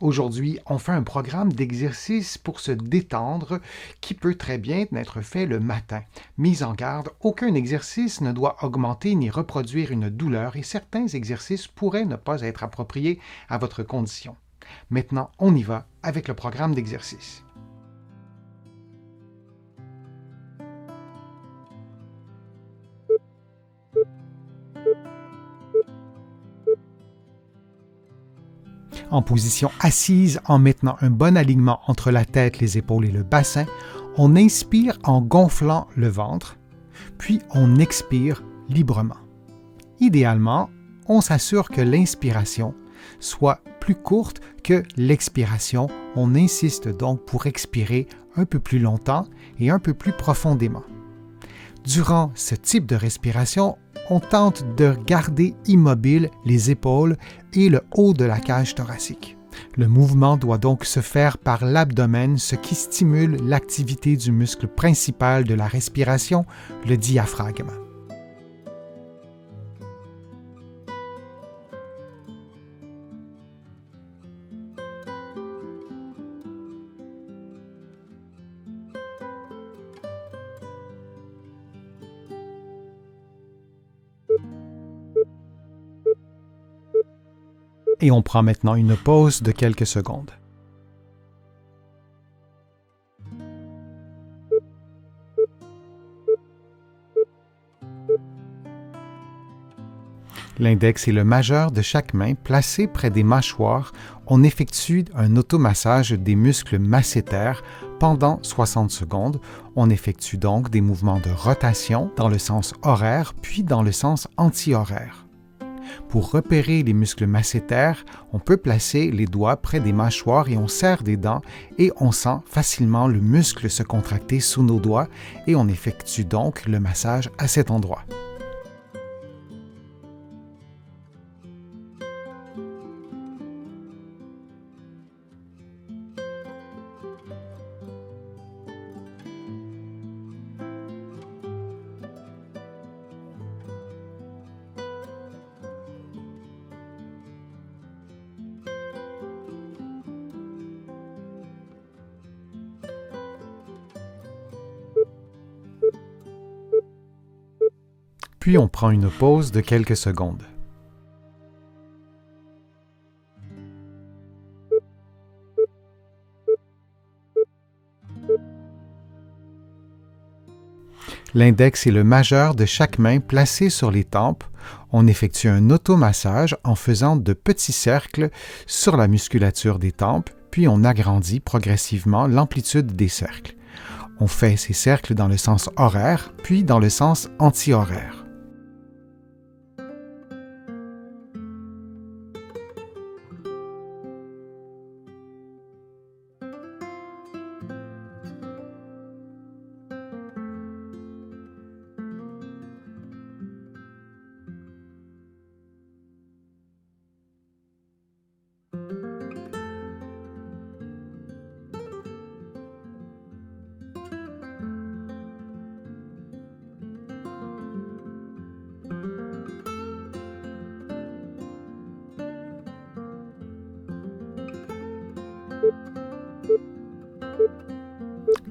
Aujourd'hui, on fait un programme d'exercice pour se détendre qui peut très bien être fait le matin. Mise en garde, aucun exercice ne doit augmenter ni reproduire une douleur et certains exercices pourraient ne pas être appropriés à votre condition. Maintenant, on y va avec le programme d'exercice. En position assise, en maintenant un bon alignement entre la tête, les épaules et le bassin, on inspire en gonflant le ventre, puis on expire librement. Idéalement, on s'assure que l'inspiration soit plus courte que l'expiration. On insiste donc pour expirer un peu plus longtemps et un peu plus profondément. Durant ce type de respiration, on tente de garder immobiles les épaules et le haut de la cage thoracique. Le mouvement doit donc se faire par l'abdomen, ce qui stimule l'activité du muscle principal de la respiration, le diaphragme. Et on prend maintenant une pause de quelques secondes. L'index et le majeur de chaque main placés près des mâchoires, on effectue un automassage des muscles masséters pendant 60 secondes. On effectue donc des mouvements de rotation dans le sens horaire puis dans le sens anti-horaire. Pour repérer les muscles masséters, on peut placer les doigts près des mâchoires et on serre des dents et on sent facilement le muscle se contracter sous nos doigts et on effectue donc le massage à cet endroit. Puis on prend une pause de quelques secondes. L'index et le majeur de chaque main placés sur les tempes, on effectue un automassage en faisant de petits cercles sur la musculature des tempes, puis on agrandit progressivement l'amplitude des cercles. On fait ces cercles dans le sens horaire, puis dans le sens anti-horaire.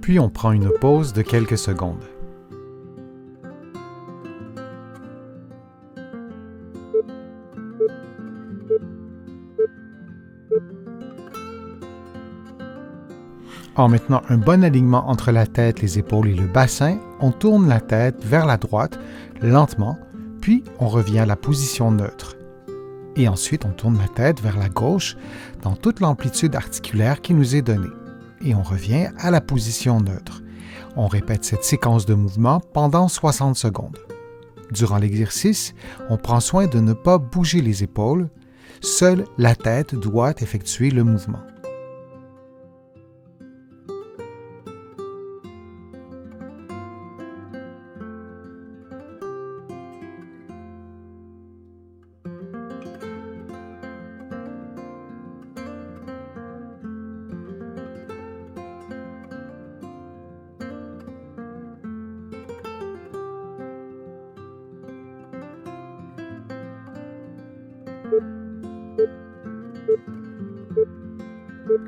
Puis on prend une pause de quelques secondes. En maintenant un bon alignement entre la tête, les épaules et le bassin, on tourne la tête vers la droite lentement, puis on revient à la position neutre. Et ensuite, on tourne la tête vers la gauche dans toute l'amplitude articulaire qui nous est donnée. Et on revient à la position neutre. On répète cette séquence de mouvements pendant 60 secondes. Durant l'exercice, on prend soin de ne pas bouger les épaules. Seule la tête doit effectuer le mouvement.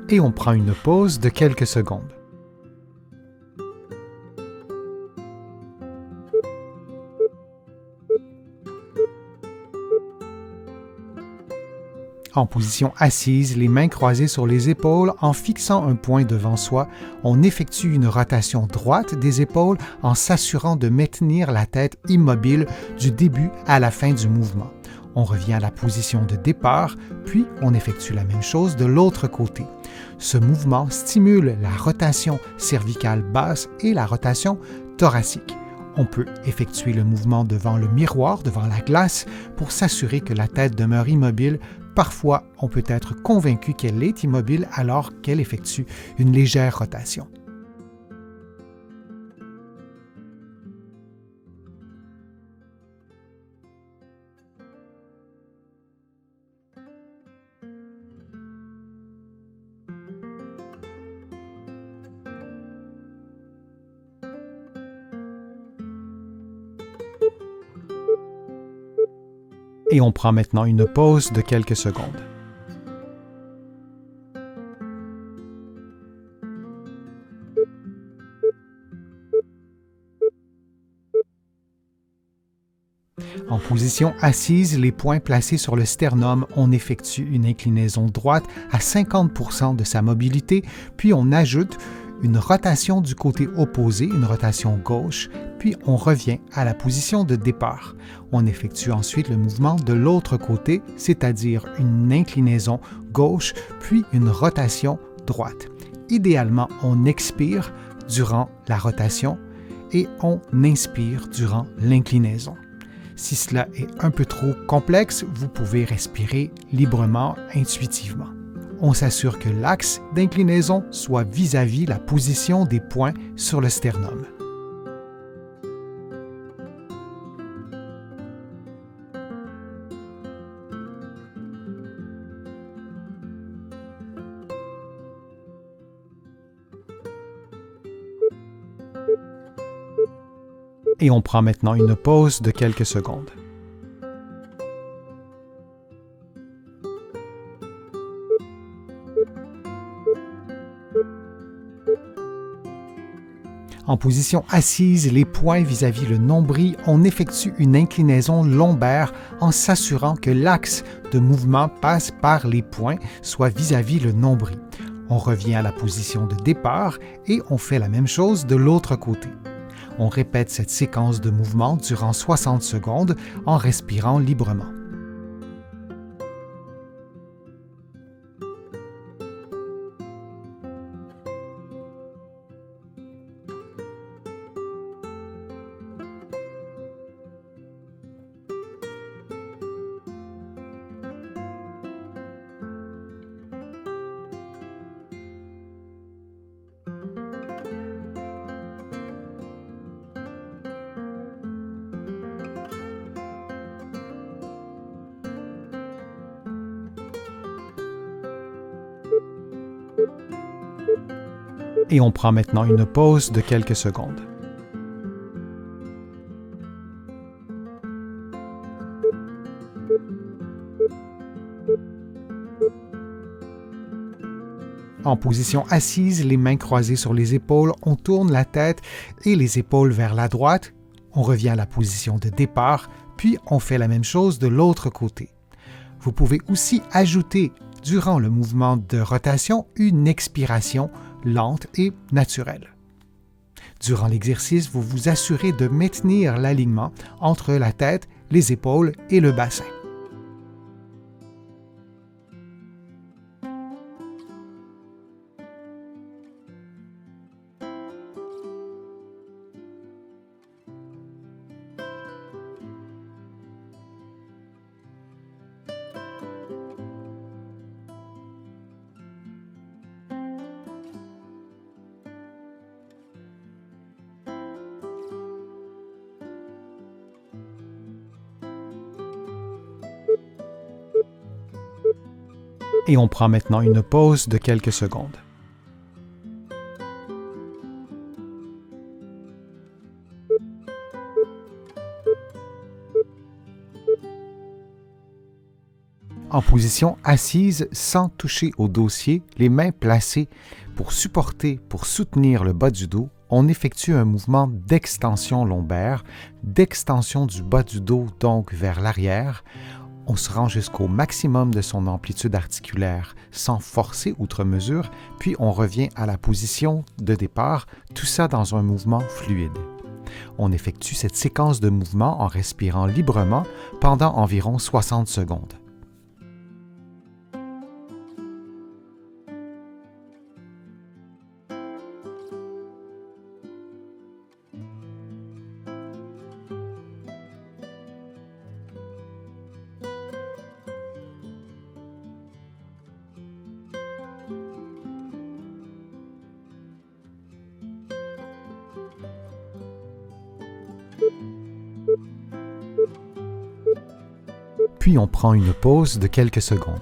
Et on prend une pause de quelques secondes. En position assise, les mains croisées sur les épaules, en fixant un point devant soi, on effectue une rotation droite des épaules en s'assurant de maintenir la tête immobile du début à la fin du mouvement. On revient à la position de départ, puis on effectue la même chose de l'autre côté. Ce mouvement stimule la rotation cervicale basse et la rotation thoracique. On peut effectuer le mouvement devant le miroir, devant la glace, pour s'assurer que la tête demeure immobile. Parfois, on peut être convaincu qu'elle est immobile alors qu'elle effectue une légère rotation. Et on prend maintenant une pause de quelques secondes. En position assise, les poings placés sur le sternum, on effectue une inclinaison droite à 50% de sa mobilité, puis on ajoute une rotation du côté opposé, une rotation gauche, puis on revient à la position de départ. On effectue ensuite le mouvement de l'autre côté, c'est-à-dire une inclinaison gauche, puis une rotation droite. Idéalement, on expire durant la rotation et on inspire durant l'inclinaison. Si cela est un peu trop complexe, vous pouvez respirer librement, intuitivement. On s'assure que l'axe d'inclinaison soit vis-à-vis la position des poings sur le sternum. Et on prend maintenant une pause de quelques secondes. En position assise, les poings vis-à-vis le nombril, on effectue une inclinaison lombaire en s'assurant que l'axe de mouvement passe par les poings, soit vis-à-vis le nombril. On revient à la position de départ et on fait la même chose de l'autre côté. On répète cette séquence de mouvements durant 60 secondes en respirant librement. Et on prend maintenant une pause de quelques secondes. En position assise, les mains croisées sur les épaules, on tourne la tête et les épaules vers la droite. On revient à la position de départ, puis on fait la même chose de l'autre côté. Vous pouvez aussi ajouter, durant le mouvement de rotation, une expiration lente et naturelle. Durant l'exercice, vous vous assurez de maintenir l'alignement entre la tête, les épaules et le bassin. Et on prend maintenant une pause de quelques secondes. En position assise sans toucher au dossier, les mains placées pour soutenir le bas du dos, on effectue un mouvement d'extension lombaire, d'extension du bas du dos donc vers l'arrière. On se rend jusqu'au maximum de son amplitude articulaire sans forcer outre mesure, puis on revient à la position de départ, tout ça dans un mouvement fluide. On effectue cette séquence de mouvements en respirant librement pendant environ 60 secondes. Puis on prend une pause de quelques secondes.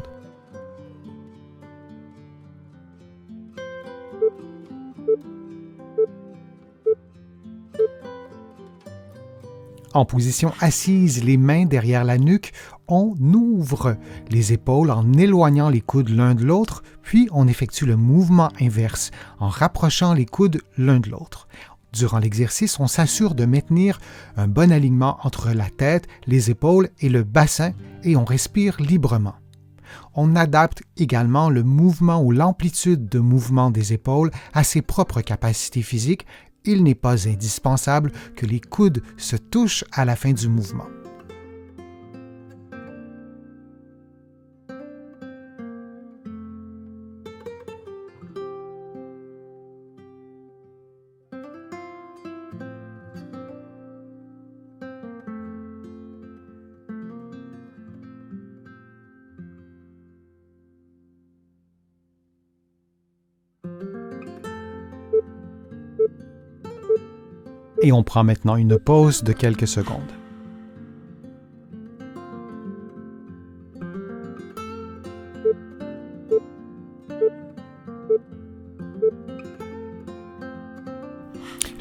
En position assise, les mains derrière la nuque, on ouvre les épaules en éloignant les coudes l'un de l'autre, puis on effectue le mouvement inverse en rapprochant les coudes l'un de l'autre. Durant l'exercice, on s'assure de maintenir un bon alignement entre la tête, les épaules et le bassin et on respire librement. On adapte également le mouvement ou l'amplitude de mouvement des épaules à ses propres capacités physiques. Il n'est pas indispensable que les coudes se touchent à la fin du mouvement. Et on prend maintenant une pause de quelques secondes.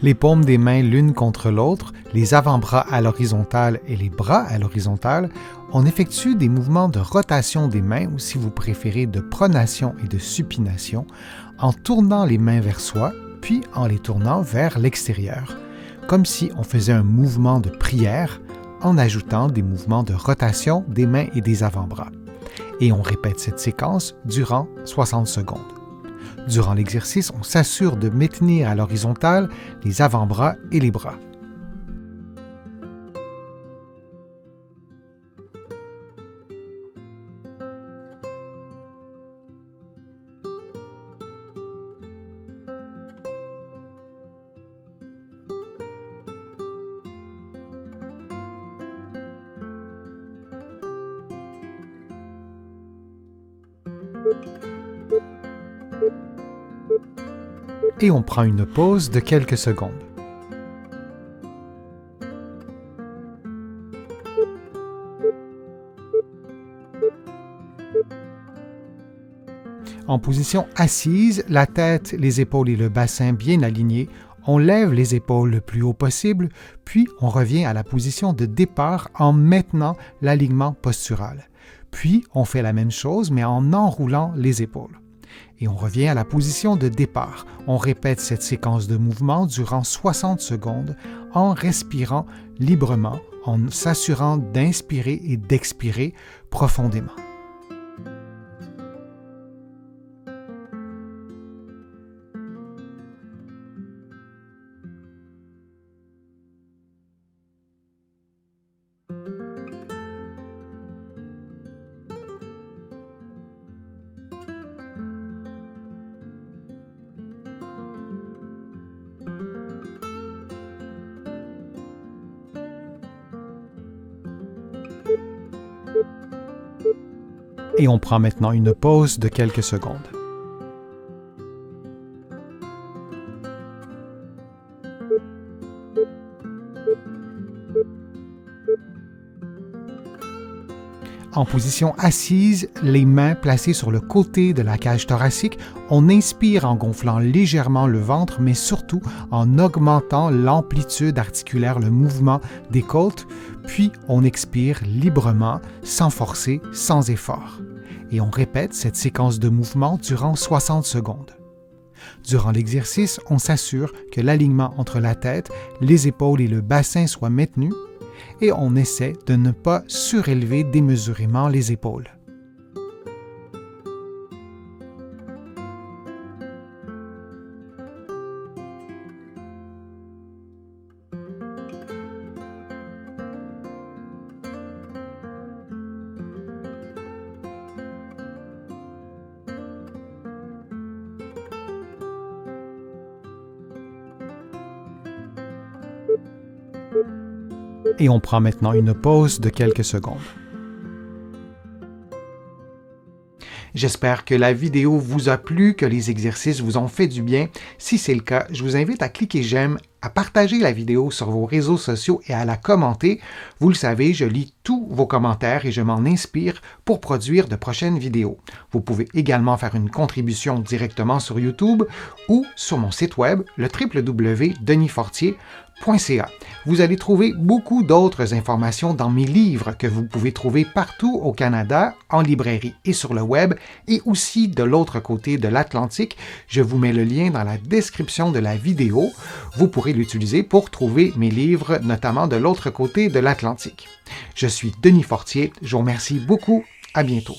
Les paumes des mains l'une contre l'autre, les avant-bras à l'horizontale et les bras à l'horizontale, on effectue des mouvements de rotation des mains ou si vous préférez de pronation et de supination en tournant les mains vers soi puis en les tournant vers l'extérieur, comme si on faisait un mouvement de prière en ajoutant des mouvements de rotation des mains et des avant-bras. Et on répète cette séquence durant 60 secondes. Durant l'exercice, on s'assure de maintenir à l'horizontale les avant-bras et les bras. Et on prend une pause de quelques secondes. En position assise, la tête, les épaules et le bassin bien alignés, on lève les épaules le plus haut possible, puis on revient à la position de départ en maintenant l'alignement postural. Puis on fait la même chose mais en enroulant les épaules. Et on revient à la position de départ. On répète cette séquence de mouvements durant 60 secondes en respirant librement, en s'assurant d'inspirer et d'expirer profondément. Et on prend maintenant une pause de quelques secondes. En position assise, les mains placées sur le côté de la cage thoracique, on inspire en gonflant légèrement le ventre, mais surtout en augmentant l'amplitude articulaire, le mouvement des côtes, puis on expire librement, sans forcer, sans effort. Et on répète cette séquence de mouvements durant 60 secondes. Durant l'exercice, on s'assure que l'alignement entre la tête, les épaules et le bassin soit maintenu et on essaie de ne pas surélever démesurément les épaules. Et on prend maintenant une pause de quelques secondes. J'espère que la vidéo vous a plu, que les exercices vous ont fait du bien. Si c'est le cas, je vous invite à cliquer j'aime, à partager la vidéo sur vos réseaux sociaux et à la commenter. Vous le savez, je lis tous vos commentaires et je m'en inspire pour produire de prochaines vidéos. Vous pouvez également faire une contribution directement sur YouTube ou sur mon site web, le www.denisfortier.ca. Vous allez trouver beaucoup d'autres informations dans mes livres que vous pouvez trouver partout au Canada, en librairie et sur le web, et aussi de l'autre côté de l'Atlantique. Je vous mets le lien dans la description de la vidéo. Vous pourrez l'utiliser pour trouver mes livres, notamment de l'autre côté de l'Atlantique. Je suis Denis Fortier. Je vous remercie beaucoup. À bientôt.